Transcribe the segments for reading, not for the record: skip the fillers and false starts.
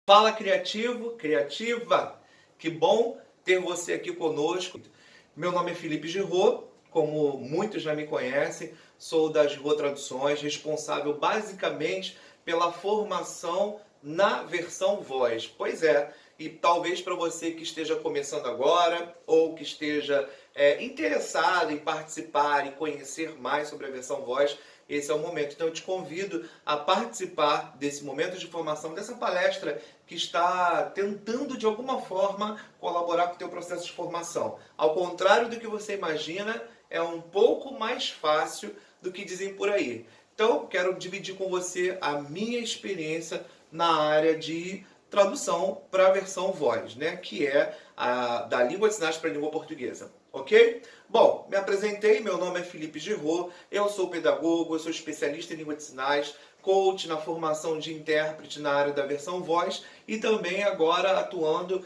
Fala criativo, criativa! Que bom ter você aqui conosco. Meu nome é Felipe Giraud, como muitos já me conhecem, sou da Giraud Traduções, responsável basicamente pela formação na versão voz. Pois é, e talvez para você que esteja começando agora ou que esteja interessado em participar e conhecer mais sobre a versão voz, esse é o momento. Então eu te convido a participar desse momento de formação, dessa palestra que está tentando de alguma forma colaborar com o teu processo de formação. Ao contrário do que você imagina, é um pouco mais fácil do que dizem por aí. Então, quero dividir com você a minha experiência na área de tradução para a versão voz, né? Que é da língua de sinais para a língua portuguesa. Ok? Bom, me apresentei, meu nome é Felipe Giraud, eu sou pedagogo, eu sou especialista em língua de sinais, coach na formação de intérprete na área da versão voz e também agora atuando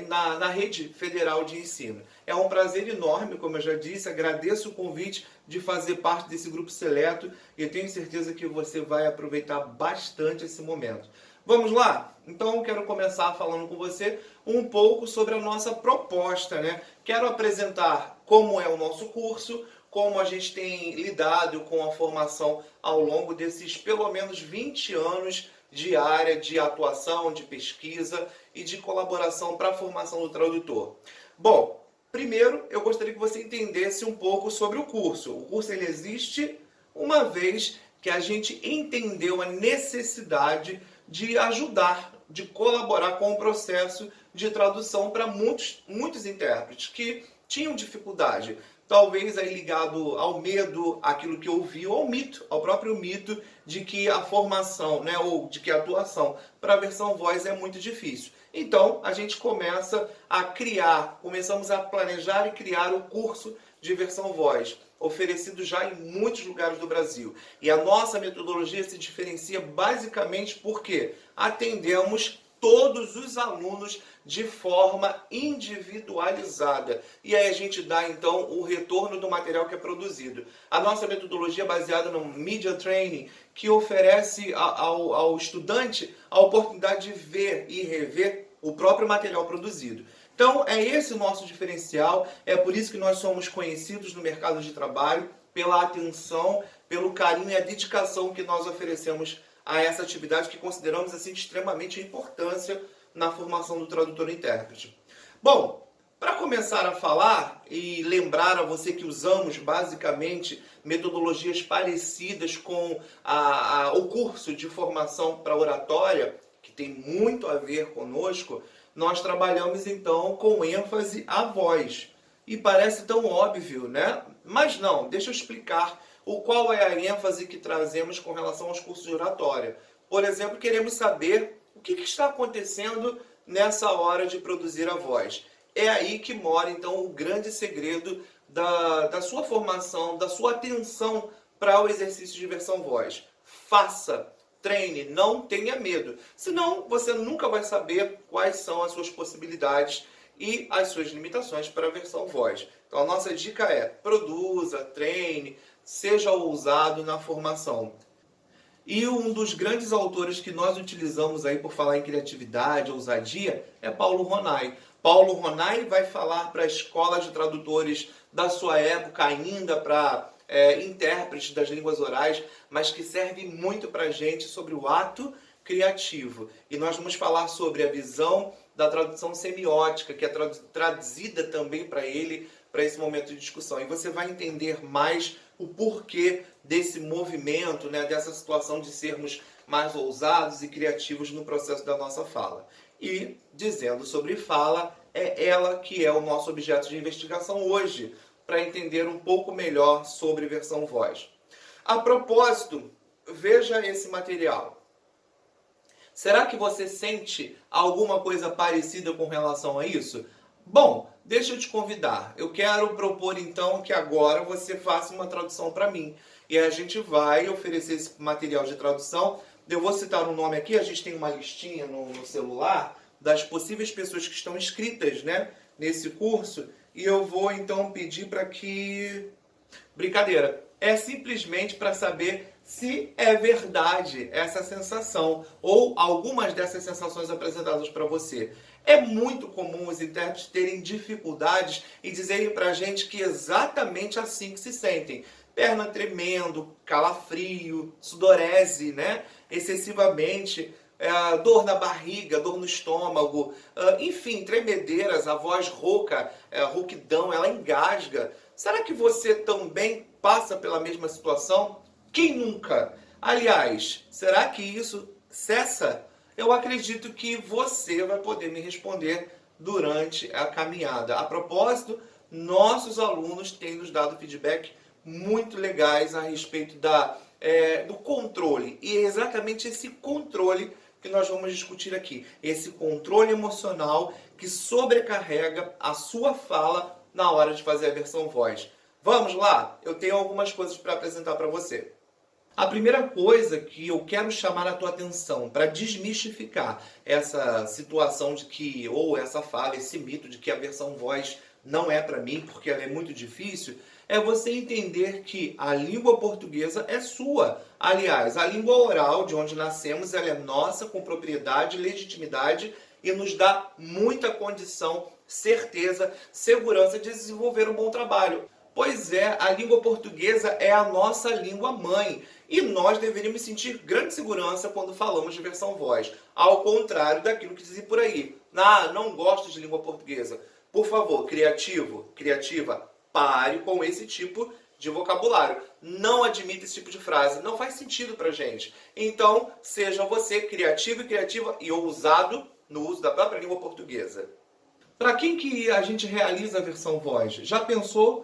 na rede federal de ensino. É um prazer enorme, como eu já disse, agradeço o convite de fazer parte desse grupo seleto e eu tenho certeza que você vai aproveitar bastante esse momento. Vamos lá? Então eu quero começar falando com você um pouco sobre a nossa proposta, né? Quero apresentar como é o nosso curso, como a gente tem lidado com a formação ao longo desses pelo menos 20 anos de área de atuação, de pesquisa e de colaboração para a formação do tradutor. Bom, primeiro eu gostaria que você entendesse um pouco sobre o curso. O curso ele existe uma vez que a gente entendeu a necessidade de ajudar, de colaborar com o processo de tradução para muitos intérpretes que tinham dificuldade, talvez aí ligado ao medo, àquilo que ouviu, ao mito, ao próprio mito de que a formação, né, ou de que a atuação para a versão voz é muito difícil. Então, a gente começamos a planejar e criar o curso de versão voz, oferecido já em muitos lugares do Brasil. E a nossa metodologia se diferencia basicamente porque atendemos todos os alunos de forma individualizada. E aí a gente dá, então, o retorno do material que é produzido. A nossa metodologia é baseada no Media Training, que oferece ao estudante a oportunidade de ver e rever o próprio material produzido. Então, é esse o nosso diferencial, é por isso que nós somos conhecidos no mercado de trabalho, pela atenção, pelo carinho e a dedicação que nós oferecemos a essa atividade que consideramos assim, de extremamente importância na formação do tradutor e intérprete. Bom, para começar a falar e lembrar a você que usamos basicamente metodologias parecidas com o curso de formação para oratória, que tem muito a ver conosco, nós trabalhamos então com ênfase à voz. E parece tão óbvio, né? Mas não, deixa eu explicar qual é a ênfase que trazemos com relação aos cursos de oratória. Por exemplo, queremos saber o que está acontecendo nessa hora de produzir a voz. É aí que mora então o grande segredo da sua formação, da sua atenção para o exercício de versão voz. Faça! Treine, não tenha medo. Senão, você nunca vai saber quais são as suas possibilidades e as suas limitações para a versão voz. Então, a nossa dica é: produza, treine, seja ousado na formação. E um dos grandes autores que nós utilizamos aí por falar em criatividade, ousadia, é Paulo Ronay. Paulo Ronay vai falar para escolas de tradutores da sua época, ainda para intérpretes das línguas orais, mas que serve muito para a gente sobre o ato criativo. E nós vamos falar sobre a visão da tradução semiótica, que é traduzida também para ele, para esse momento de discussão. E você vai entender mais o porquê desse movimento, né, dessa situação de sermos mais ousados e criativos no processo da nossa fala. E, dizendo sobre fala, é ela que é o nosso objeto de investigação hoje, para entender um pouco melhor sobre versão voz. A propósito, veja esse material. Será que você sente alguma coisa parecida com relação a isso? Bom, deixa eu te convidar. Eu quero propor então que agora você faça uma tradução para mim. E a gente vai oferecer esse material de tradução. Eu vou citar um nome aqui, a gente tem uma listinha no celular das possíveis pessoas que estão inscritas, né, nesse curso. E eu vou então pedir para que... Brincadeira. é simplesmente para saber se é verdade essa sensação ou algumas dessas sensações apresentadas para você. É muito comum os intérpretes terem dificuldades e dizerem para a gente que é exatamente assim que se sentem. Perna tremendo, calafrio, sudorese, né? Excessivamente, dor na barriga, dor no estômago, enfim, tremedeiras, a voz rouca, rouquidão, ela engasga. Será que você também passa pela mesma situação? Quem nunca? Aliás, será que isso cessa? Eu acredito que você vai poder me responder durante a caminhada. A propósito, nossos alunos têm nos dado feedback muito legais a respeito do controle. E é exatamente esse controle que nós vamos discutir aqui. Esse controle emocional que sobrecarrega a sua fala na hora de fazer a versão voz. Vamos lá? Eu tenho algumas coisas para apresentar para você. A primeira coisa que eu quero chamar a tua atenção para desmistificar essa situação de que, ou essa fala, esse mito de que a versão voz não é para mim porque ela é muito difícil, é você entender que a língua portuguesa é sua. Aliás, a língua oral de onde nascemos, ela é nossa, com propriedade, legitimidade e nos dá muita condição, certeza, segurança de desenvolver um bom trabalho. Pois é, a língua portuguesa é a nossa língua mãe e nós deveríamos sentir grande segurança quando falamos de versão voz. Ao contrário daquilo que dizem por aí. Não gosto de língua portuguesa. Por favor, criativa, pare com esse tipo de vocabulário. Não admita esse tipo de frase. Não faz sentido pra gente. Então, seja você criativo e criativa e ousado no uso da própria língua portuguesa. Para quem que a gente realiza a versão voz? Já pensou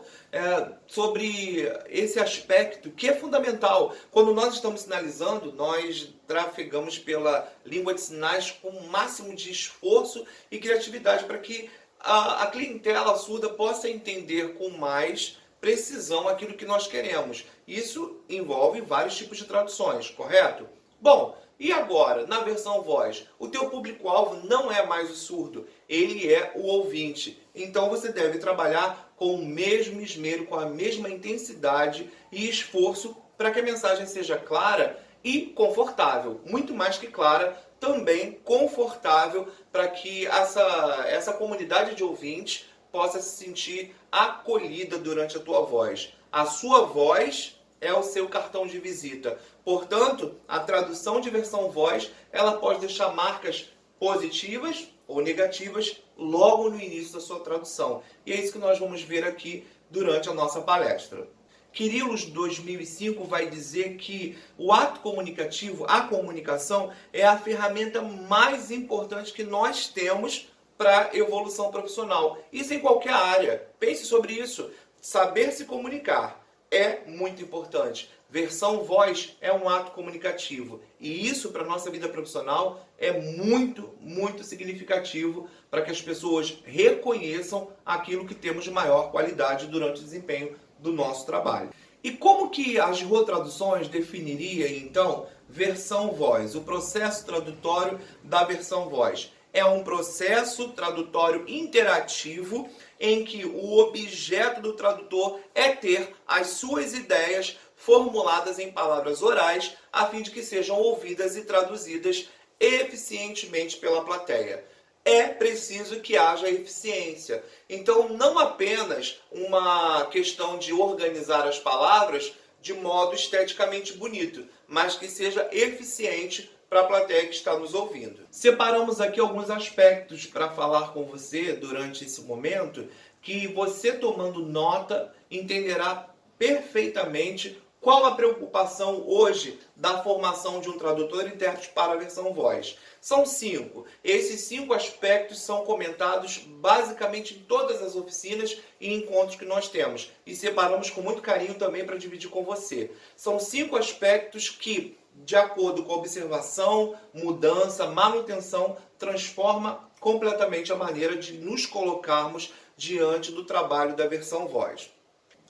sobre esse aspecto que é fundamental? Quando nós estamos sinalizando, nós trafegamos pela língua de sinais com o máximo de esforço e criatividade para que a clientela surda possa entender com mais precisão aquilo que nós queremos. Isso envolve vários tipos de traduções, correto? Bom, e agora, na versão voz, o teu público-alvo não é mais o surdo, ele é o ouvinte. Então você deve trabalhar com o mesmo esmero, com a mesma intensidade e esforço para que a mensagem seja clara e confortável. Muito mais que clara, também confortável para que essa comunidade de ouvintes possa se sentir acolhida durante a tua voz. A sua voz é o seu cartão de visita. Portanto, a tradução de versão voz, ela pode deixar marcas positivas ou negativas logo no início da sua tradução. E é isso que nós vamos ver aqui durante a nossa palestra. Quirilos 2005 vai dizer que o ato comunicativo, a comunicação, é a ferramenta mais importante que nós temos para a evolução profissional. Isso em qualquer área. Pense sobre isso. Saber se comunicar é muito importante. Versão voz é um ato comunicativo. E isso, para a nossa vida profissional, é muito, muito significativo para que as pessoas reconheçam aquilo que temos de maior qualidade durante o desempenho do nosso trabalho. E como que a Girô Traduções definiria, então, versão voz? O processo tradutório da versão voz é um processo tradutório interativo em que o objeto do tradutor é ter as suas ideias formuladas em palavras orais a fim de que sejam ouvidas e traduzidas eficientemente pela plateia. É preciso que haja eficiência. Então, não apenas uma questão de organizar as palavras de modo esteticamente bonito, mas que seja eficiente para a plateia que está nos ouvindo. Separamos aqui alguns aspectos para falar com você durante esse momento, que você tomando nota entenderá perfeitamente qual a preocupação hoje da formação de um tradutor e intérprete para a versão voz. São 5. Esses 5 aspectos são comentados basicamente em todas as oficinas e encontros que nós temos. E separamos com muito carinho também para dividir com você. São 5 aspectos que, de acordo com a observação, mudança, manutenção, transforma completamente a maneira de nos colocarmos diante do trabalho da versão voz.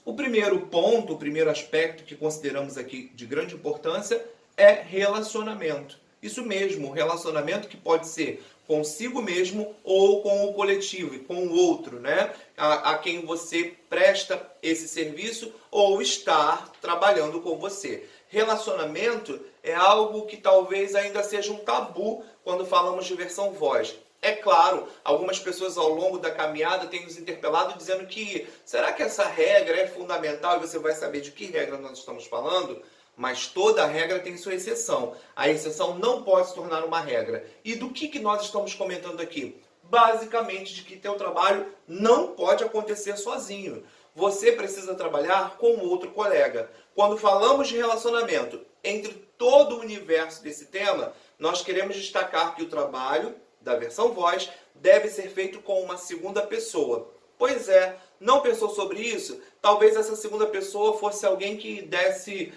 O primeiro ponto, o primeiro aspecto que consideramos aqui de grande importância é relacionamento. Isso mesmo, relacionamento que pode ser consigo mesmo ou com o coletivo e com o outro, né? A quem você presta esse serviço ou está trabalhando com você. Relacionamento é algo que talvez ainda seja um tabu quando falamos de versão voz. É claro, algumas pessoas ao longo da caminhada têm nos interpelado dizendo que será que essa regra é fundamental e você vai saber de que regra nós estamos falando? Mas toda regra tem sua exceção. A exceção não pode se tornar uma regra. E do que nós estamos comentando aqui? Basicamente de que teu trabalho não pode acontecer sozinho. Você precisa trabalhar com outro colega. Quando falamos de relacionamento entre todo o universo desse tema, nós queremos destacar que o trabalho da versão voz deve ser feito com uma segunda pessoa. Pois é, não pensou sobre isso? Talvez essa segunda pessoa fosse alguém que desse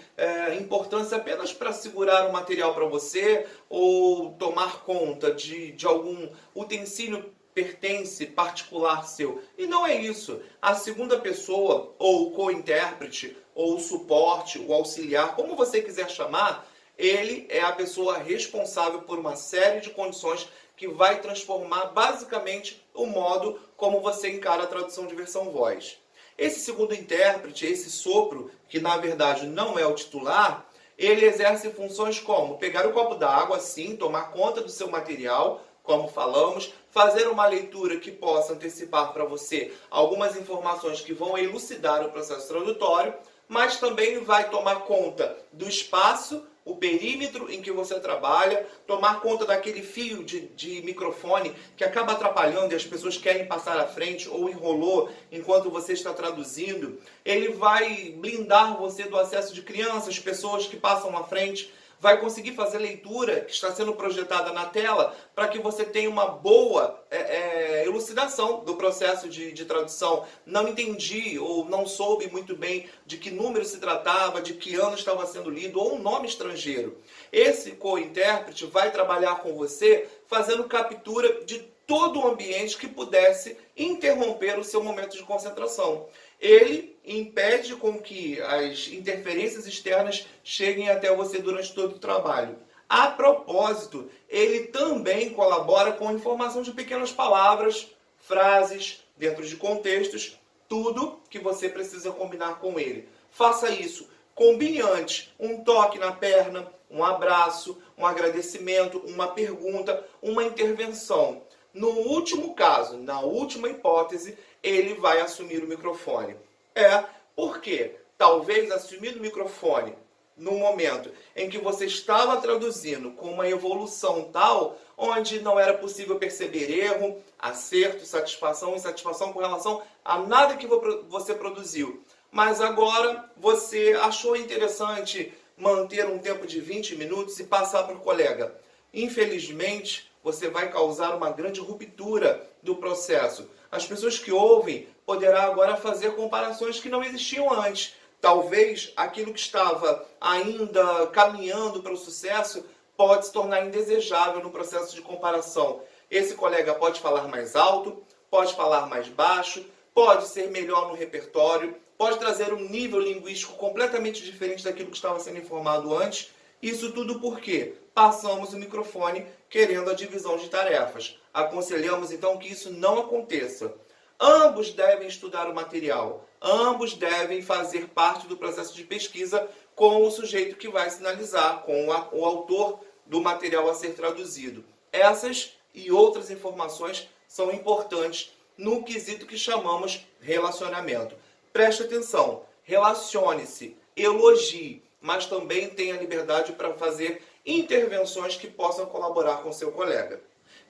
importância apenas para segurar o material para você ou tomar conta de algum utensílio pertence particular seu. E não é isso. A segunda pessoa, ou o co-intérprete, ou o suporte, o auxiliar, como você quiser chamar, ele é a pessoa responsável por uma série de condições que vai transformar basicamente o modo como você encara a tradução de versão voz. Esse segundo intérprete, esse sopro, que na verdade não é o titular, ele exerce funções como pegar o copo d'água, sim, tomar conta do seu material, como falamos, fazer uma leitura que possa antecipar para você algumas informações que vão elucidar o processo tradutório, mas também vai tomar conta do espaço, o perímetro em que você trabalha, tomar conta daquele fio de microfone que acaba atrapalhando e as pessoas querem passar à frente ou enrolou enquanto você está traduzindo. Ele vai blindar você do acesso de crianças, pessoas que passam à frente, vai conseguir fazer leitura que está sendo projetada na tela para que você tenha uma boa elucidação do processo de tradução. Não entendi ou não soube muito bem de que número se tratava, de que ano estava sendo lido ou um nome estrangeiro. Esse co-intérprete vai trabalhar com você fazendo captura de todo o ambiente que pudesse interromper o seu momento de concentração. Ele impede com que as interferências externas cheguem até você durante todo o trabalho. A propósito, ele também colabora com a informação de pequenas palavras, frases, dentro de contextos, tudo que você precisa combinar com ele. Faça isso. Combine antes um toque na perna, um abraço, um agradecimento, uma pergunta, uma intervenção. No último caso, na última hipótese, ele vai assumir o microfone. Por quê? Talvez assumir o microfone no momento em que você estava traduzindo com uma evolução tal, onde não era possível perceber erro, acerto, satisfação, insatisfação com relação a nada que você produziu. Mas agora você achou interessante manter um tempo de 20 minutos e passar para o colega. Infelizmente, você vai causar uma grande ruptura do processo. As pessoas que ouvem poderão agora fazer comparações que não existiam antes. Talvez aquilo que estava ainda caminhando para o sucesso pode se tornar indesejável no processo de comparação. Esse colega pode falar mais alto, pode falar mais baixo, pode ser melhor no repertório, pode trazer um nível linguístico completamente diferente daquilo que estava sendo informado antes. Isso tudo porque passamos o microfone querendo a divisão de tarefas. Aconselhamos então que isso não aconteça. Ambos devem estudar o material. Ambos devem fazer parte do processo de pesquisa com o sujeito que vai sinalizar, com o autor do material a ser traduzido. Essas e outras informações são importantes no quesito que chamamos relacionamento. Preste atenção, relacione-se, elogie, mas também tenha liberdade para fazer intervenções que possam colaborar com seu colega.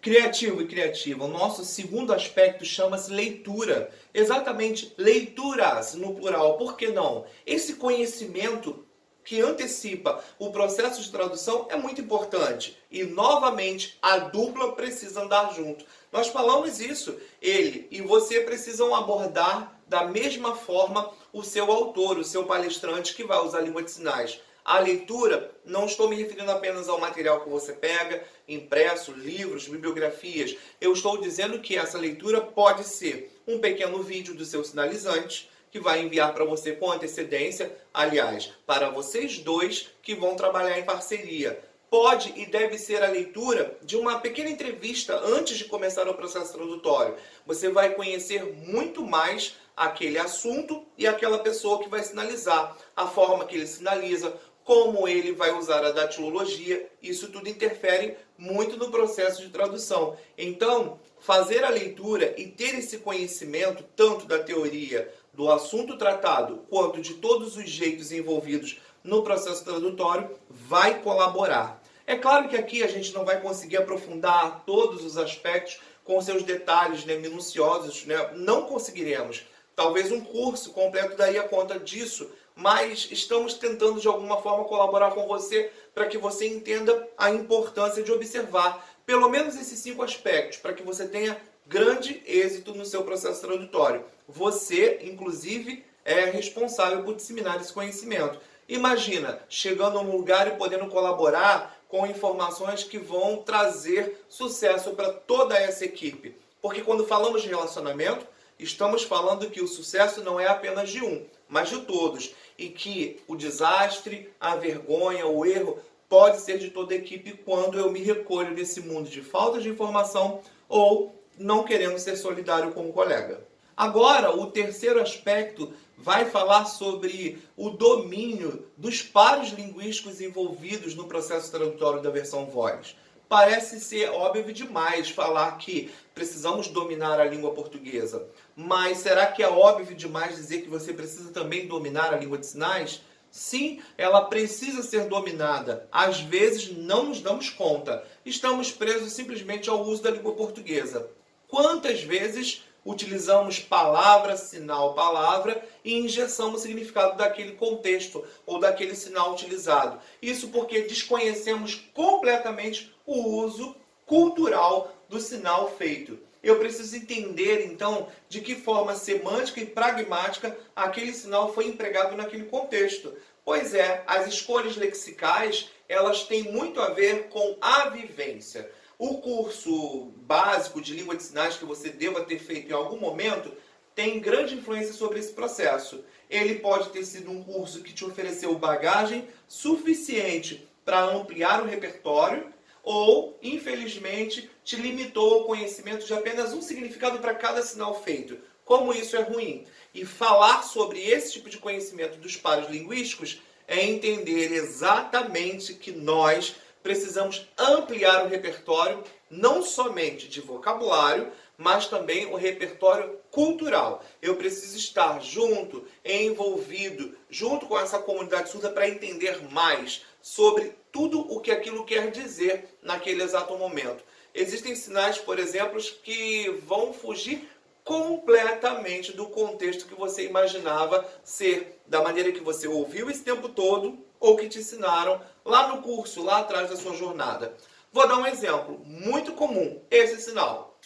Criativo e criativa, o nosso segundo aspecto chama-se leitura. Exatamente, leituras no plural, por que não? Esse conhecimento que antecipa o processo de tradução é muito importante. E, novamente, a dupla precisa andar junto. Nós falamos isso, ele e você precisam abordar da mesma forma o seu autor, o seu palestrante que vai usar a língua de sinais. A leitura, não estou me referindo apenas ao material que você pega, impresso, livros, bibliografias. Eu estou dizendo que essa leitura pode ser um pequeno vídeo do seu sinalizante, que vai enviar para você com antecedência, aliás, para vocês dois que vão trabalhar em parceria. pode e deve ser a leitura de uma pequena entrevista antes de começar o processo tradutório. Você vai conhecer muito mais aquele assunto e aquela pessoa que vai sinalizar, a forma que ele sinaliza, como ele vai usar a datilologia, isso tudo interfere muito no processo de tradução. Então, fazer a leitura e ter esse conhecimento, tanto da teoria do assunto tratado, quanto de todos os jeitos envolvidos no processo tradutório, vai colaborar. É claro que aqui a gente não vai conseguir aprofundar todos os aspectos com seus detalhes, minuciosos, não conseguiremos. Talvez um curso completo daria conta disso, mas estamos tentando de alguma forma colaborar com você para que você entenda a importância de observar pelo menos esses 5 aspectos, para que você tenha grande êxito no seu processo tradutório. Você, inclusive, é responsável por disseminar esse conhecimento. Imagina, chegando a um lugar e podendo colaborar com informações que vão trazer sucesso para toda essa equipe. Porque quando falamos de relacionamento, estamos falando que o sucesso não é apenas de um, mas de todos. E que o desastre, a vergonha, o erro pode ser de toda a equipe quando eu me recolho nesse mundo de falta de informação ou não querendo ser solidário com o colega. Agora, o terceiro aspecto vai falar sobre o domínio dos pares linguísticos envolvidos no processo tradutório da versão voz. Parece ser óbvio demais falar que precisamos dominar a língua portuguesa, mas será que é óbvio demais dizer que você precisa também dominar a língua de sinais? Sim, ela precisa ser dominada. Às vezes não nos damos conta. Estamos presos simplesmente ao uso da língua portuguesa. Quantas vezes utilizamos palavra, sinal, palavra e engessamos o significado daquele contexto ou daquele sinal utilizado? Isso porque desconhecemos completamente o uso cultural do sinal feito. Eu preciso entender, então, de que forma semântica e pragmática aquele sinal foi empregado naquele contexto. Pois é, as escolhas lexicais, elas têm muito a ver com a vivência. O curso básico de língua de sinais que você deva ter feito em algum momento tem grande influência sobre esse processo. Ele pode ter sido um curso que te ofereceu bagagem suficiente para ampliar o repertório, ou, infelizmente, te limitou ao conhecimento de apenas um significado para cada sinal feito. Como isso é ruim? E falar sobre esse tipo de conhecimento dos pares linguísticos é entender exatamente que nós precisamos ampliar o repertório, não somente de vocabulário, mas também o repertório cultural. Eu preciso estar junto, envolvido, junto com essa comunidade surda para entender mais sobre tudo o que aquilo quer dizer naquele exato momento. Existem sinais, por exemplo, que vão fugir completamente do contexto que você imaginava ser, da maneira que você ouviu esse tempo todo ou que te ensinaram lá no curso, lá atrás da sua jornada. Vou dar um exemplo muito comum, esse sinal.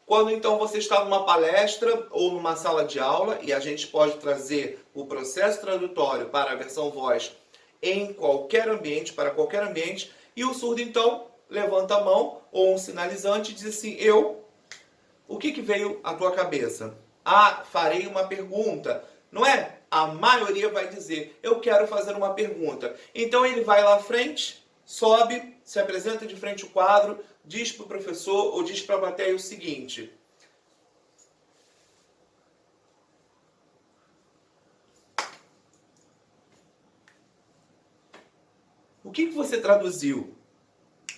Quando então você está numa palestra ou numa sala de aula, e a gente pode trazer o processo tradutório para a versão voz em qualquer ambiente, para qualquer ambiente, e o surdo então levanta a mão ou um sinalizante e diz assim: o que veio à tua cabeça? Ah, farei uma pergunta. Não é? A maioria vai dizer: eu quero fazer uma pergunta. Então ele vai lá à frente, sobe, se apresenta de frente ao quadro, diz para o professor ou diz para a plateia o seguinte: o que você traduziu?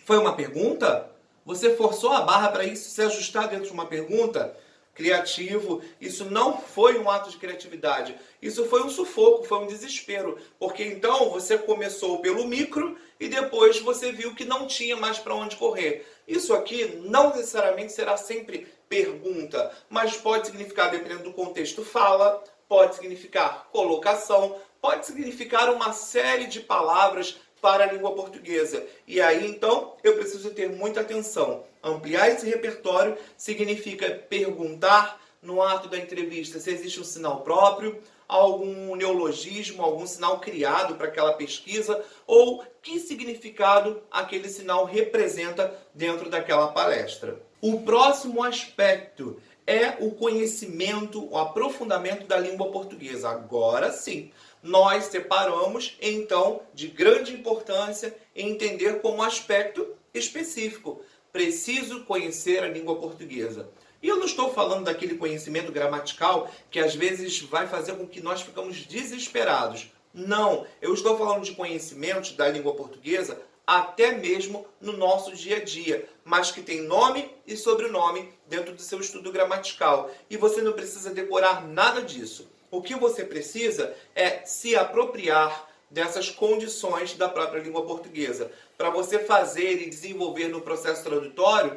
Foi uma pergunta? Você forçou a barra para isso se ajustar dentro de uma pergunta? Criativo, isso não foi um ato de criatividade, isso foi um sufoco, foi um desespero, porque então você começou pelo micro e depois você viu que não tinha mais para onde correr. Isso aqui não necessariamente será sempre pergunta, mas pode significar, dependendo do contexto, fala, pode significar colocação, pode significar uma série de palavras para a língua portuguesa. E aí, então, eu preciso ter muita atenção. Ampliar esse repertório significa perguntar no ato da entrevista se existe um sinal próprio, algum neologismo, algum sinal criado para aquela pesquisa, ou que significado aquele sinal representa dentro daquela palestra. O próximo aspecto é o conhecimento, o aprofundamento da língua portuguesa. Agora sim, nós separamos, então, de grande importância entender como aspecto específico. Preciso conhecer a língua portuguesa. E eu não estou falando daquele conhecimento gramatical que às vezes vai fazer com que nós ficamos desesperados. Não, eu estou falando de conhecimentos da língua portuguesa até mesmo no nosso dia a dia, mas que tem nome e sobrenome dentro do seu estudo gramatical. E você não precisa decorar nada disso. O que você precisa é se apropriar dessas condições da própria língua portuguesa, para você fazer e desenvolver no processo tradutório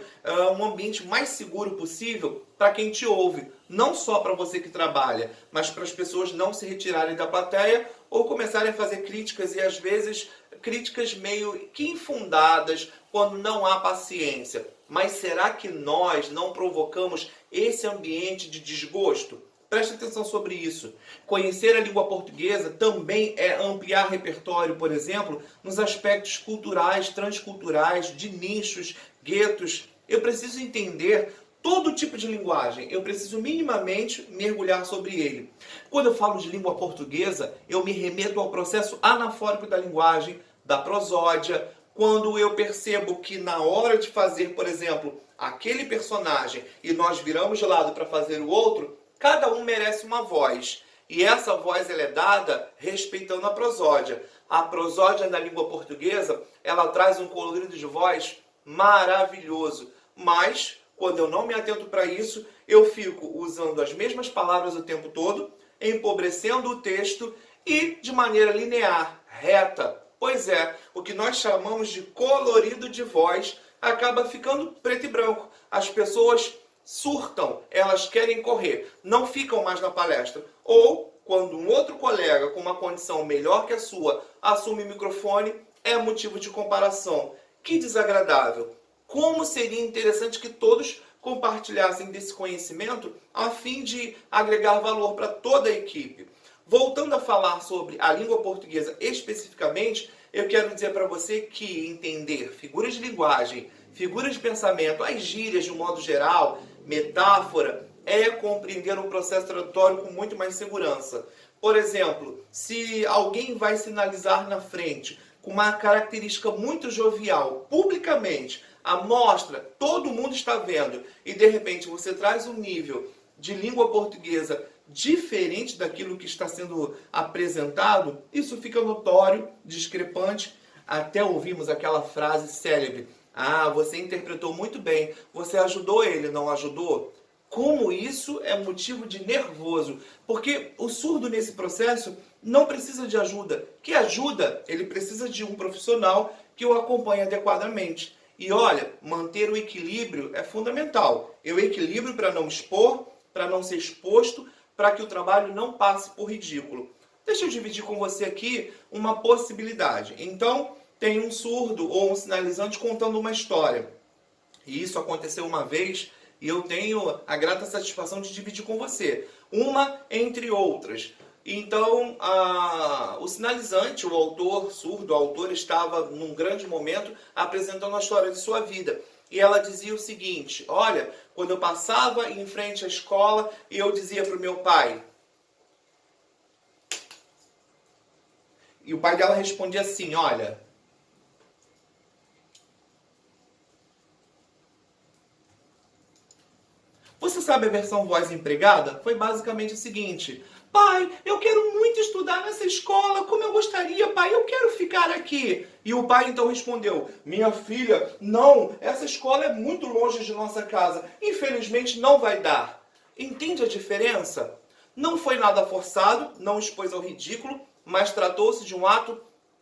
um ambiente mais seguro possível para quem te ouve. Não só para você que trabalha, mas para as pessoas não se retirarem da plateia ou começarem a fazer críticas e às vezes críticas meio que infundadas quando não há paciência. Mas será que nós não provocamos esse ambiente de desgosto? Preste atenção sobre isso. Conhecer a língua portuguesa também é ampliar repertório, por exemplo, nos aspectos culturais, transculturais, de nichos, guetos. Eu preciso entender todo tipo de linguagem. Eu preciso minimamente mergulhar sobre ele. Quando eu falo de língua portuguesa, eu me remeto ao processo anafórico da linguagem, da prosódia. Quando eu percebo que na hora de fazer, por exemplo, aquele personagem e nós viramos de lado para fazer o outro, cada um merece uma voz. E essa voz ela é dada respeitando a prosódia. A prosódia na língua portuguesa, ela traz um colorido de voz maravilhoso. Mas, quando eu não me atento para isso, eu fico usando as mesmas palavras o tempo todo, empobrecendo o texto e de maneira linear, reta. Pois é, o que nós chamamos de colorido de voz acaba ficando preto e branco. As pessoas surtam, elas querem correr, não ficam mais na palestra. Ou, quando um outro colega com uma condição melhor que a sua assume o microfone, é motivo de comparação. Que desagradável! Como seria interessante que todos compartilhassem desse conhecimento a fim de agregar valor para toda a equipe. Voltando a falar sobre a língua portuguesa especificamente, eu quero dizer para você que entender figuras de linguagem, figuras de pensamento, as gírias de um modo geral, metáfora, é compreender um processo tradutório com muito mais segurança. Por exemplo, se alguém vai sinalizar na frente com uma característica muito jovial, publicamente, a mostra, todo mundo está vendo, e de repente você traz um nível de língua portuguesa diferente daquilo que está sendo apresentado, isso fica notório, discrepante. Até ouvimos aquela frase célebre: ah, você interpretou muito bem, você ajudou ele, não ajudou? Como isso é motivo de nervoso, porque o surdo nesse processo não precisa de ajuda. Que ajuda? Ele precisa de um profissional que o acompanhe adequadamente. E olha, manter o equilíbrio é fundamental. Eu equilibro para não expor, para não ser exposto, para que o trabalho não passe por ridículo. Deixa eu dividir com você aqui uma possibilidade. Então, tem um surdo ou um sinalizante contando uma história. E isso aconteceu uma vez e eu tenho a grata satisfação de dividir com você. Uma entre outras. Então, o sinalizante, o autor surdo, o autor estava num grande momento apresentando a história de sua vida. E ela dizia o seguinte: olha, quando eu passava em frente à escola, eu dizia para o meu pai. E o pai dela respondia assim: olha. Você sabe a versão voz empregada? Foi basicamente o seguinte: pai, eu quero muito estudar nessa escola, como eu gostaria, pai, eu quero ficar aqui. E o pai então respondeu: minha filha, não, essa escola é muito longe de nossa casa, infelizmente não vai dar. Entende a diferença? Não foi nada forçado, não expôs ao ridículo, mas tratou-se de um ato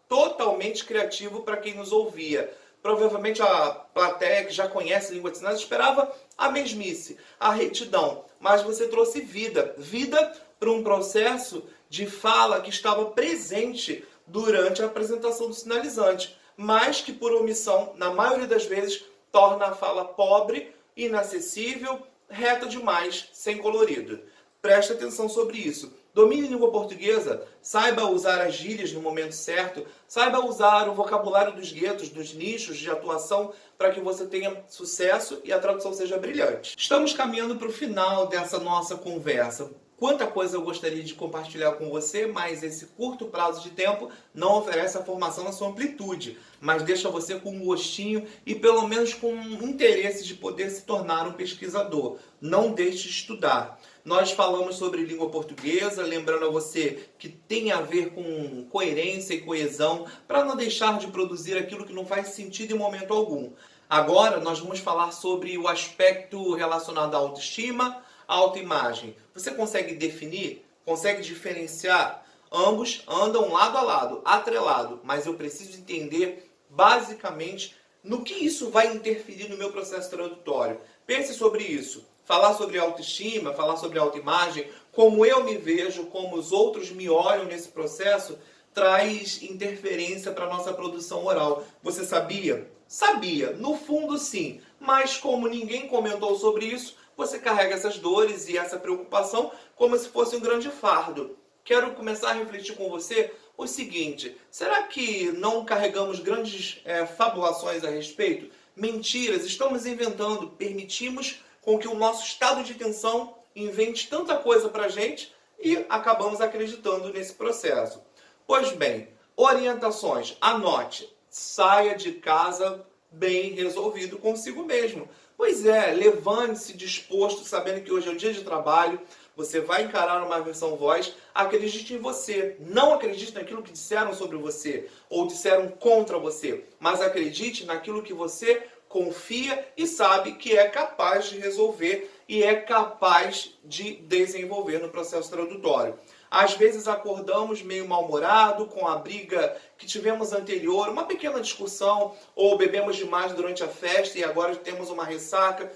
totalmente criativo para quem nos ouvia. Provavelmente a plateia que já conhece língua de sinais esperava a mesmice, a retidão. Mas você trouxe vida. Vida para um processo de fala que estava presente durante a apresentação do sinalizante, mas que por omissão, na maioria das vezes, torna a fala pobre, inacessível, reta demais, sem colorido. Preste atenção sobre isso. Domine a língua portuguesa, saiba usar as gírias no momento certo, saiba usar o vocabulário dos guetos, dos nichos de atuação, para que você tenha sucesso e a tradução seja brilhante. Estamos caminhando para o final dessa nossa conversa. Quanta coisa eu gostaria de compartilhar com você, mas esse curto prazo de tempo não oferece a formação na sua amplitude, mas deixa você com um gostinho e pelo menos com um interesse de poder se tornar um pesquisador. Não deixe de estudar. Nós falamos sobre língua portuguesa, lembrando a você que tem a ver com coerência e coesão, para não deixar de produzir aquilo que não faz sentido em momento algum. Agora nós vamos falar sobre o aspecto relacionado à autoestima, à autoimagem. Você consegue definir? Consegue diferenciar? Ambos andam lado a lado, atrelado, mas eu preciso entender basicamente no que isso vai interferir no meu processo tradutório. Pense sobre isso. Falar sobre autoestima, falar sobre autoimagem, como eu me vejo, como os outros me olham nesse processo, traz interferência para a nossa produção oral. Você sabia? Sabia, no fundo sim, mas como ninguém comentou sobre isso, você carrega essas dores e essa preocupação como se fosse um grande fardo. Quero começar a refletir com você o seguinte: será que não carregamos grandes fabulações a respeito? Mentiras, estamos inventando, permitimos com que o nosso estado de tensão invente tanta coisa pra gente e acabamos acreditando nesse processo. Pois bem, orientações, anote, saia de casa bem resolvido consigo mesmo. Pois é, levante-se disposto, sabendo que hoje é o dia de trabalho, você vai encarar uma versão voz, acredite em você. Não acredite naquilo que disseram sobre você ou disseram contra você, mas acredite naquilo que você confia e sabe que é capaz de resolver e é capaz de desenvolver no processo tradutório. Às vezes acordamos meio mal-humorado com a briga que tivemos anterior, uma pequena discussão, ou bebemos demais durante a festa e agora temos uma ressaca.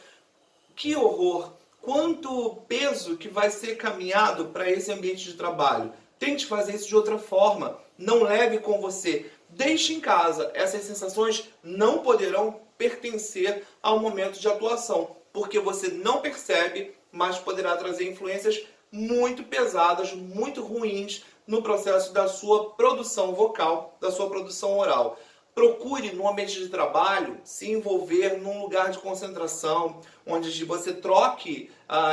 Que horror! Quanto peso que vai ser caminhado para esse ambiente de trabalho. Tente fazer isso de outra forma. Não leve com você. Deixe em casa. Essas sensações não poderão pertencer ao momento de atuação, porque você não percebe, mas poderá trazer influências muito pesadas, muito ruins no processo da sua produção vocal, da sua produção oral. Procure, no ambiente de trabalho, se envolver num lugar de concentração, onde você troque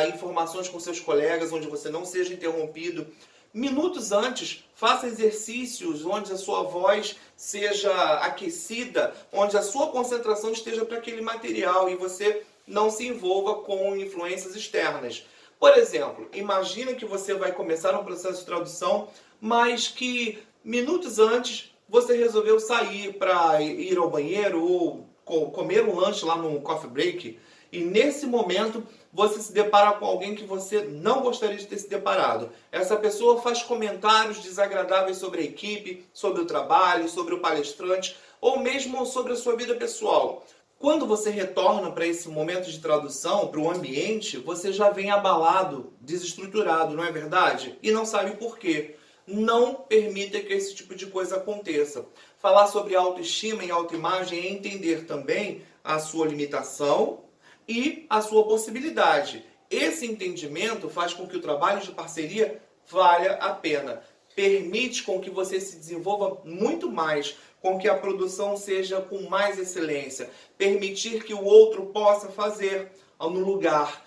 informações com seus colegas, onde você não seja interrompido. Minutos antes, faça exercícios onde a sua voz seja aquecida, onde a sua concentração esteja para aquele material e você não se envolva com influências externas. Por exemplo, imagina que você vai começar um processo de tradução, mas que minutos antes você resolveu sair para ir ao banheiro ou comer um lanche lá no coffee break, e nesse momento você se depara com alguém que você não gostaria de ter se deparado. Essa pessoa faz comentários desagradáveis sobre a equipe, sobre o trabalho, sobre o palestrante, ou mesmo sobre a sua vida pessoal. Quando você retorna para esse momento de tradução, para o ambiente, você já vem abalado, desestruturado, não é verdade? E não sabe por quê. Não permita que esse tipo de coisa aconteça. Falar sobre autoestima e autoimagem é entender também a sua limitação e a sua possibilidade. Esse entendimento faz com que o trabalho de parceria valha a pena. Permite com que você se desenvolva muito mais, com que a produção seja com mais excelência. Permitir que o outro possa fazer no lugar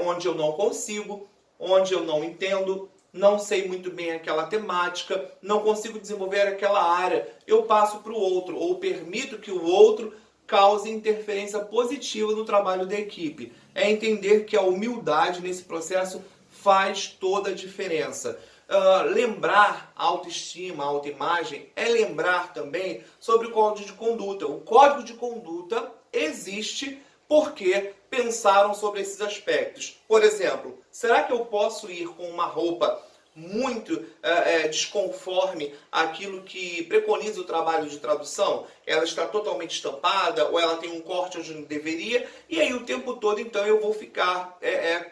onde eu não consigo, onde eu não entendo, não sei muito bem aquela temática, não consigo desenvolver aquela área, eu passo para o outro, ou permito que o outro cause interferência positiva no trabalho da equipe. É entender que a humildade nesse processo faz toda a diferença. Lembrar a autoestima, a autoimagem, é lembrar também sobre o código de conduta. O código de conduta existe porque pensaram sobre esses aspectos. Por exemplo, será que eu posso ir com uma roupa muito desconforme aquilo que preconiza o trabalho de tradução? Ela está totalmente estampada ou ela tem um corte onde não deveria, e aí o tempo todo então eu vou ficar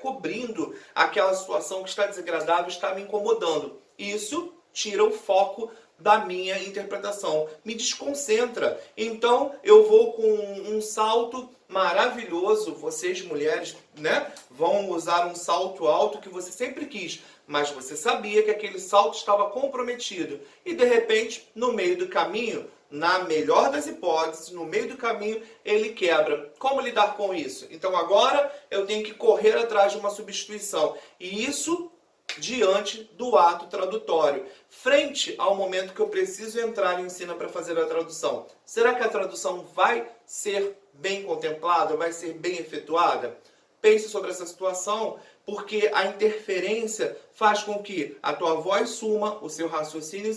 cobrindo aquela situação que está desagradável, está me incomodando. Isso tira o foco da minha interpretação, me desconcentra. Então eu vou com um salto maravilhoso, vocês mulheres, né, vão usar um salto alto que você sempre quis, mas você sabia que aquele salto estava comprometido e de repente, no meio do caminho, na melhor das hipóteses, no meio do caminho, ele quebra. Como lidar com isso? Então agora eu tenho que correr atrás de uma substituição. E isso diante do ato tradutório, frente ao momento que eu preciso entrar em cena para fazer a tradução. Será que a tradução vai ser bem contemplada, vai ser bem efetuada? Pense sobre essa situação, porque a interferência faz com que a tua voz suma, o seu raciocínio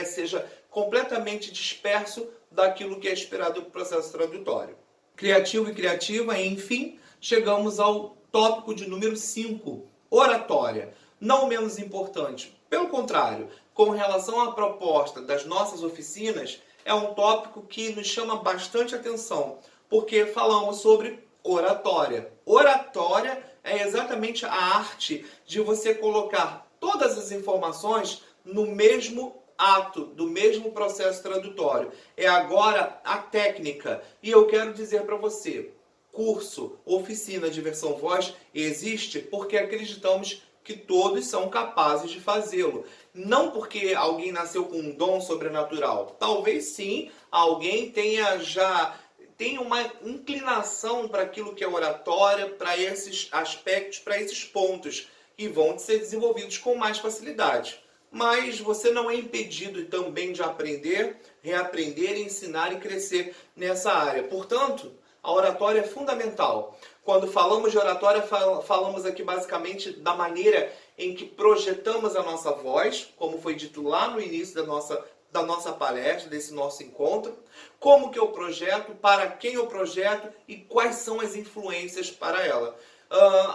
seja completamente disperso daquilo que é esperado do processo tradutório. Criativo e criativa, enfim, chegamos ao tópico de número 5, oratória. Não menos importante, pelo contrário, com relação à proposta das nossas oficinas, é um tópico que nos chama bastante atenção, porque falamos sobre oratória. Oratória é exatamente a arte de você colocar todas as informações no mesmo ato, do mesmo processo tradutório. É agora a técnica. E eu quero dizer para você, curso, oficina de versão voz existe porque acreditamos que todos são capazes de fazê-lo. Não porque alguém nasceu com um dom sobrenatural. Talvez sim, alguém tenha uma inclinação para aquilo que é oratória, para esses aspectos, para esses pontos, e vão ser desenvolvidos com mais facilidade. Mas você não é impedido também de aprender, reaprender, ensinar e crescer nessa área. Portanto, a oratória é fundamental. Quando falamos de oratória, falamos aqui basicamente da maneira em que projetamos a nossa voz, como foi dito lá no início da nossa palestra, desse nosso encontro, como que eu projeto, para quem eu projeto e quais são as influências para ela.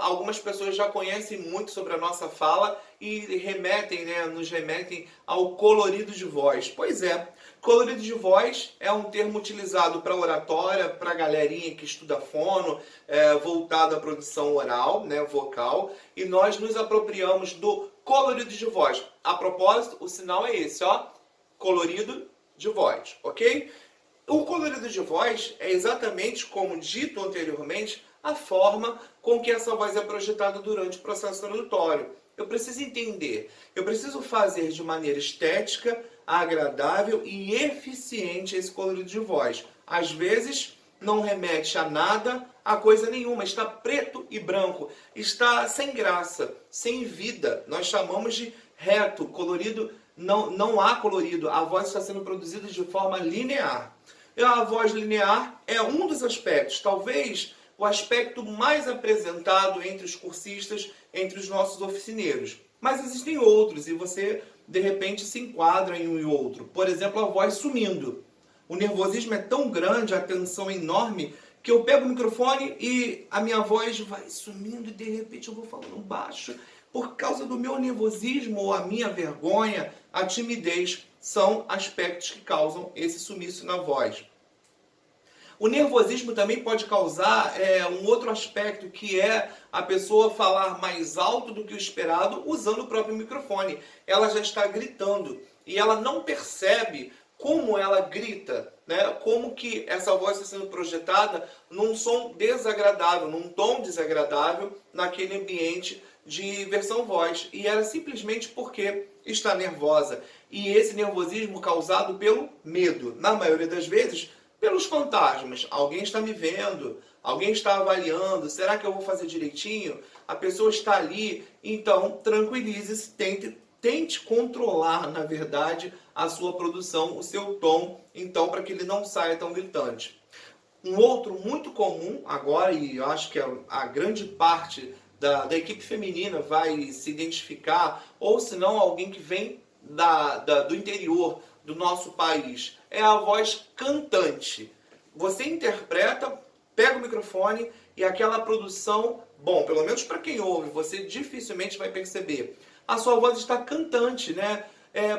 Algumas pessoas já conhecem muito sobre a nossa fala e nos remetem ao colorido de voz. Pois é, colorido de voz é um termo utilizado para oratória, para a galerinha que estuda fono, voltado à produção oral, né, vocal, e nós nos apropriamos do colorido de voz. A propósito, o sinal é esse, ó, colorido de voz, ok? O colorido de voz é exatamente, como dito anteriormente, a forma com que essa voz é projetada durante o processo tradutório. Eu preciso entender, eu preciso fazer de maneira estética, agradável e eficiente esse colorido de voz. Às vezes não remete a nada, a coisa nenhuma, está preto e branco, está sem graça, sem vida. Nós chamamos de reto, colorido, não há colorido, a voz está sendo produzida de forma linear. E a voz linear é um dos aspectos, talvez o aspecto mais apresentado entre os cursistas, entre os nossos oficineiros. Mas existem outros e você, de repente, se enquadra em um e outro. Por exemplo, a voz sumindo. O nervosismo é tão grande, a tensão é enorme, que eu pego o microfone e a minha voz vai sumindo e de repente eu vou falando baixo. Por causa do meu nervosismo ou a minha vergonha, a timidez são aspectos que causam esse sumiço na voz. O nervosismo também pode causar um outro aspecto, que é a pessoa falar mais alto do que o esperado usando o próprio microfone. Ela já está gritando e ela não percebe como ela grita, né? Como que essa voz está sendo projetada num som desagradável, num tom desagradável naquele ambiente de versão voz. E era simplesmente porque está nervosa. E esse nervosismo causado pelo medo, na maioria das vezes, pelos fantasmas. Alguém está me vendo, alguém está avaliando, será que eu vou fazer direitinho? A pessoa está ali, então tranquilize-se, tente controlar, na verdade, a sua produção, o seu tom, então, para que ele não saia tão gritante. Um outro muito comum agora, e eu acho que a grande parte da equipe feminina vai se identificar, ou se não, alguém que vem do interior do nosso país, é a voz cantante. Você interpreta, pega o microfone e aquela produção, bom, pelo menos para quem ouve, você dificilmente vai perceber. A sua voz está cantante, né?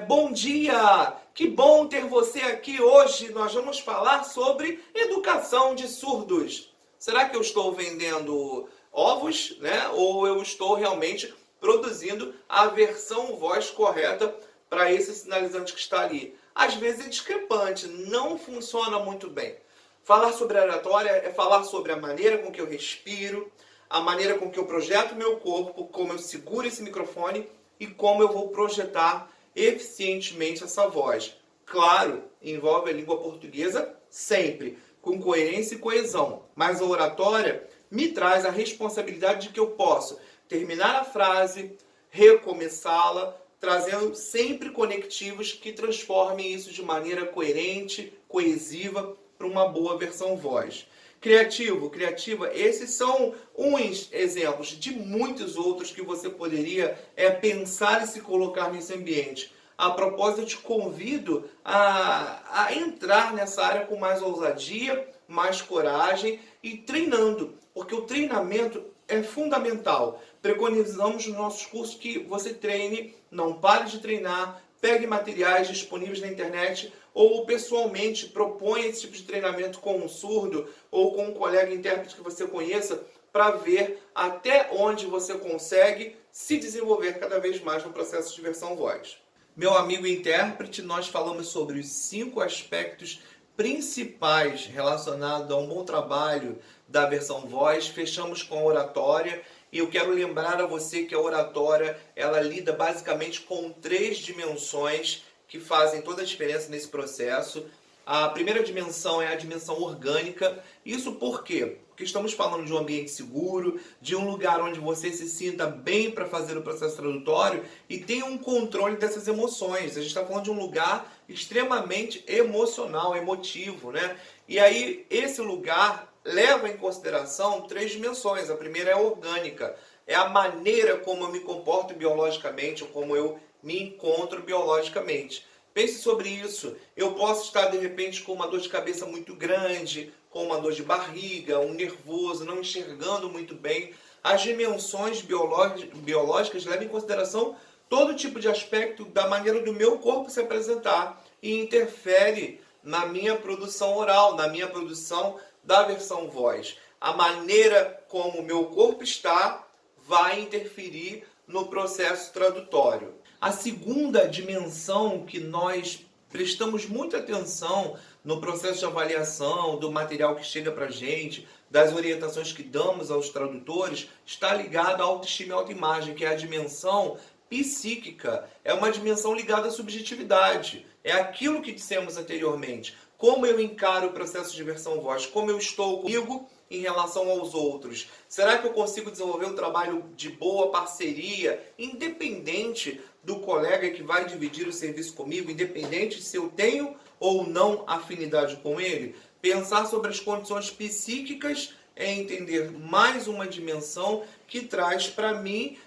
Bom dia! Que bom ter você aqui hoje. Nós vamos falar sobre educação de surdos. Será que eu estou vendendo ovos, né? Ou eu estou realmente produzindo a versão voz correta para esse sinalizante que está ali? Às vezes é discrepante, não funciona muito bem. Falar sobre a oratória é falar sobre a maneira com que eu respiro, a maneira com que eu projeto o meu corpo, como eu seguro esse microfone e como eu vou projetar eficientemente essa voz. Claro, envolve a língua portuguesa sempre, com coerência e coesão. Mas a oratória me traz a responsabilidade de que eu posso terminar a frase, recomeçá-la, trazendo sempre conectivos que transformem isso de maneira coerente, coesiva, para uma boa versão voz. Criativo, criativa, esses são uns exemplos de muitos outros que você poderia pensar e se colocar nesse ambiente. A propósito, eu te convido a entrar nessa área com mais ousadia, mais coragem e treinando, porque o treinamento é fundamental. Preconizamos nos nossos cursos que você treine, não pare de treinar, pegue materiais disponíveis na internet ou pessoalmente proponha esse tipo de treinamento com um surdo ou com um colega intérprete que você conheça para ver até onde você consegue se desenvolver cada vez mais no processo de versão voz. Meu amigo intérprete, nós falamos sobre os 5 aspectos principais relacionados a um bom trabalho da versão voz. Fechamos com a oratória. E eu quero lembrar a você que a oratória, ela lida basicamente com 3 dimensões que fazem toda a diferença nesse processo. A primeira dimensão é a dimensão orgânica. Isso por quê? Porque estamos falando de um ambiente seguro, de um lugar onde você se sinta bem para fazer o processo tradutório e tenha um controle dessas emoções. A gente está falando de um lugar extremamente emocional, emotivo, né? E aí, esse lugar leva em consideração 3 dimensões. A primeira é a orgânica. É a maneira como eu me comporto biologicamente ou como eu me encontro biologicamente. Pense sobre isso. Eu posso estar, de repente, com uma dor de cabeça muito grande, com uma dor de barriga, um nervoso, não enxergando muito bem. As dimensões biológicas levam em consideração todo tipo de aspecto da maneira do meu corpo se apresentar e interfere na minha produção oral, na minha produção da versão voz. A maneira como o meu corpo está vai interferir no processo tradutório. A segunda dimensão que nós prestamos muita atenção no processo de avaliação do material que chega para a gente, das orientações que damos aos tradutores, está ligada à autoestima e autoimagem, que é a dimensão psíquica. É uma dimensão ligada à subjetividade. É aquilo que dissemos anteriormente. Como eu encaro o processo de versão voz, como eu estou comigo em relação aos outros. Será que eu consigo desenvolver um trabalho de boa parceria, independente do colega que vai dividir o serviço comigo, independente se eu tenho ou não afinidade com ele? Pensar sobre as condições psíquicas é entender mais uma dimensão que traz para mim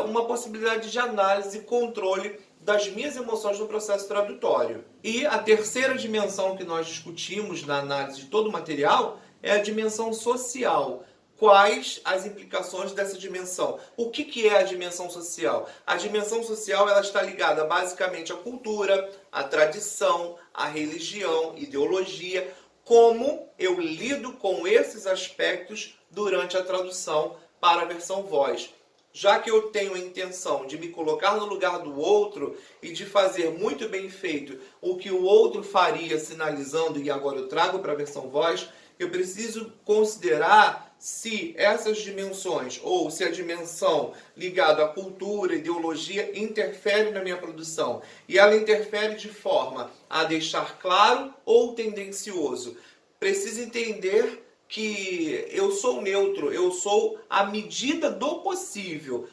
uma possibilidade de análise e controle das minhas emoções no processo tradutório. E a terceira dimensão que nós discutimos na análise de todo o material é a dimensão social. Quais as implicações dessa dimensão? O que é a dimensão social? A dimensão social ela está ligada basicamente à cultura, à tradição, à religião, ideologia. Como eu lido com esses aspectos durante a tradução para a versão voz. Já que eu tenho a intenção de me colocar no lugar do outro e de fazer muito bem feito o que o outro faria sinalizando e agora eu trago para a versão voz, eu preciso considerar se essas dimensões ou se a dimensão ligada à cultura, ideologia, interfere na minha produção. E ela interfere de forma a deixar claro ou tendencioso. Preciso entender que eu sou neutro, eu sou a medida do possível.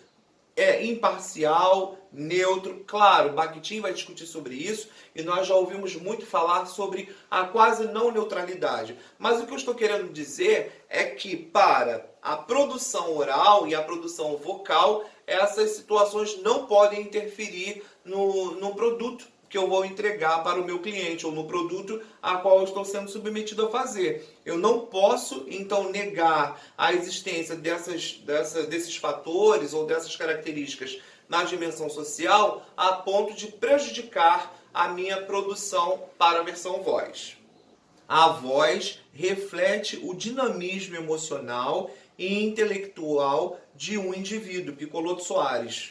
É imparcial, neutro. Claro, Bakhtin vai discutir sobre isso e nós já ouvimos muito falar sobre a quase não neutralidade. Mas o que eu estou querendo dizer é que para a produção oral e a produção vocal, essas situações não podem interferir no produto que eu vou entregar para o meu cliente ou no produto a qual eu estou sendo submetido a fazer. Eu não posso, então, negar a existência desses fatores ou dessas características na dimensão social a ponto de prejudicar a minha produção para a versão voz. A voz reflete o dinamismo emocional e intelectual de um indivíduo, Piccolotto Soares.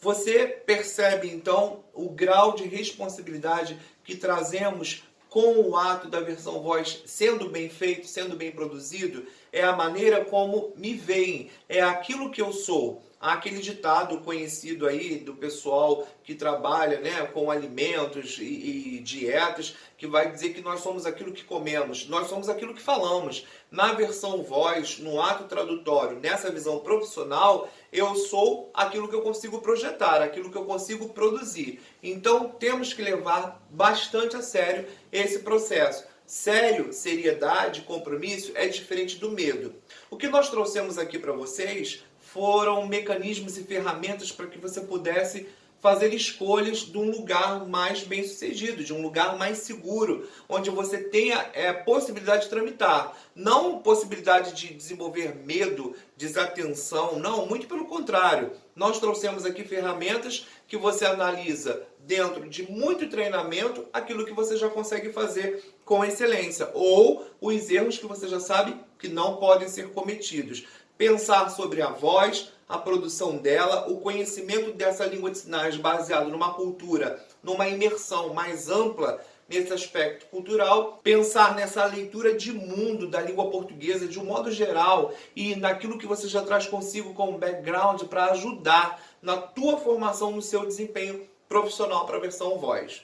Você percebe, então, o grau de responsabilidade que trazemos com o ato da versão voz sendo bem feito, sendo bem produzido? É a maneira como me veem, é aquilo que eu sou. Há aquele ditado conhecido aí do pessoal que trabalha, né, com alimentos e dietas, que vai dizer que nós somos aquilo que comemos, nós somos aquilo que falamos. Na versão voz, no ato tradutório, nessa visão profissional, eu sou aquilo que eu consigo projetar, aquilo que eu consigo produzir. Então temos que levar bastante a sério esse processo. Sério, seriedade, compromisso é diferente do medo. O que nós trouxemos aqui para vocês foram mecanismos e ferramentas para que você pudesse fazer escolhas de um lugar mais bem sucedido, de um lugar mais seguro, onde você tenha possibilidade de tramitar. Não possibilidade de desenvolver medo, desatenção, não, muito pelo contrário. Nós trouxemos aqui ferramentas que você analisa dentro de muito treinamento aquilo que você já consegue fazer com excelência, ou os erros que você já sabe que não podem ser cometidos. Pensar sobre a voz, a produção dela, o conhecimento dessa língua de sinais baseado numa cultura, numa imersão mais ampla nesse aspecto cultural, pensar nessa leitura de mundo da língua portuguesa de um modo geral e naquilo que você já traz consigo como background para ajudar na tua formação, no seu desempenho profissional para a versão voz.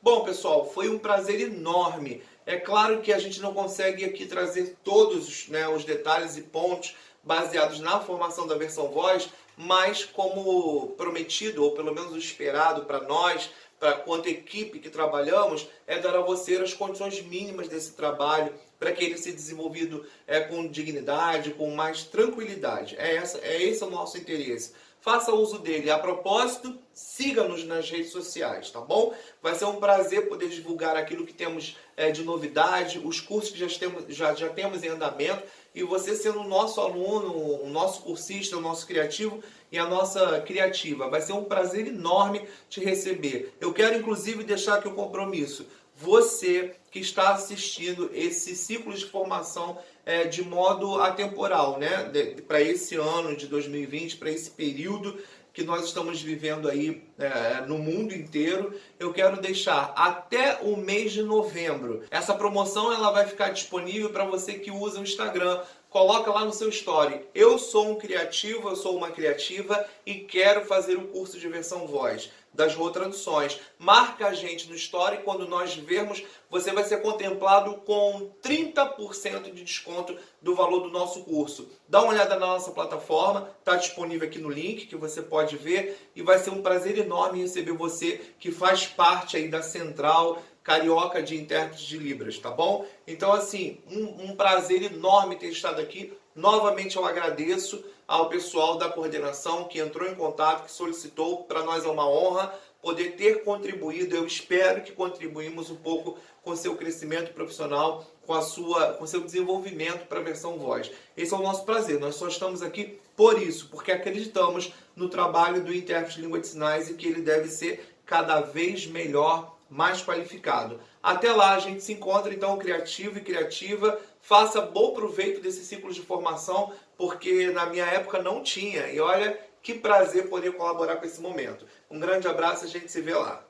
Bom, pessoal, foi um prazer enorme. É claro que a gente não consegue aqui trazer todos, né, os detalhes e pontos baseados na formação da versão voz, mas como prometido, ou pelo menos o esperado para nós, para quanto equipe que trabalhamos, é dar a você as condições mínimas desse trabalho, para que ele seja desenvolvido com dignidade, com mais tranquilidade. Esse o nosso interesse. Faça uso dele. A propósito, siga-nos nas redes sociais, tá bom? Vai ser um prazer poder divulgar aquilo que temos de novidade, os cursos que já temos em andamento, e você sendo o nosso aluno, o nosso cursista, o nosso criativo e a nossa criativa. Vai ser um prazer enorme te receber. Eu quero, inclusive, deixar aqui o compromisso. Você que está assistindo esse ciclo de formação de modo atemporal, né? Para esse ano de 2020, para esse período que nós estamos vivendo aí no mundo inteiro, eu quero deixar até o mês de novembro. Essa promoção ela vai ficar disponível para você que usa o Instagram. Coloca lá no seu story. Eu sou um criativo, eu sou uma criativa e quero fazer o curso de versão voz das Rô Traduções. Marca a gente no story, quando nós vermos, você vai ser contemplado com 30% de desconto do valor do nosso curso. Dá uma olhada na nossa plataforma, está disponível aqui no link que você pode ver, e vai ser um prazer enorme receber você que faz parte aí da central carioca de intérpretes de Libras, tá bom? Então, assim, um prazer enorme ter estado aqui. Novamente eu agradeço ao pessoal da coordenação que entrou em contato, que solicitou. Para nós é uma honra poder ter contribuído. Eu espero que contribuímos um pouco com o seu crescimento profissional, com seu desenvolvimento para a versão voz. Esse é o nosso prazer. Nós só estamos aqui por isso, porque acreditamos no trabalho do intérprete de língua de sinais e que ele deve ser cada vez melhor, mais qualificado. Até lá, a gente se encontra então criativo e criativa. Faça bom proveito desse ciclo de formação, porque na minha época não tinha. E olha que prazer poder colaborar com esse momento. Um grande abraço, a gente se vê lá.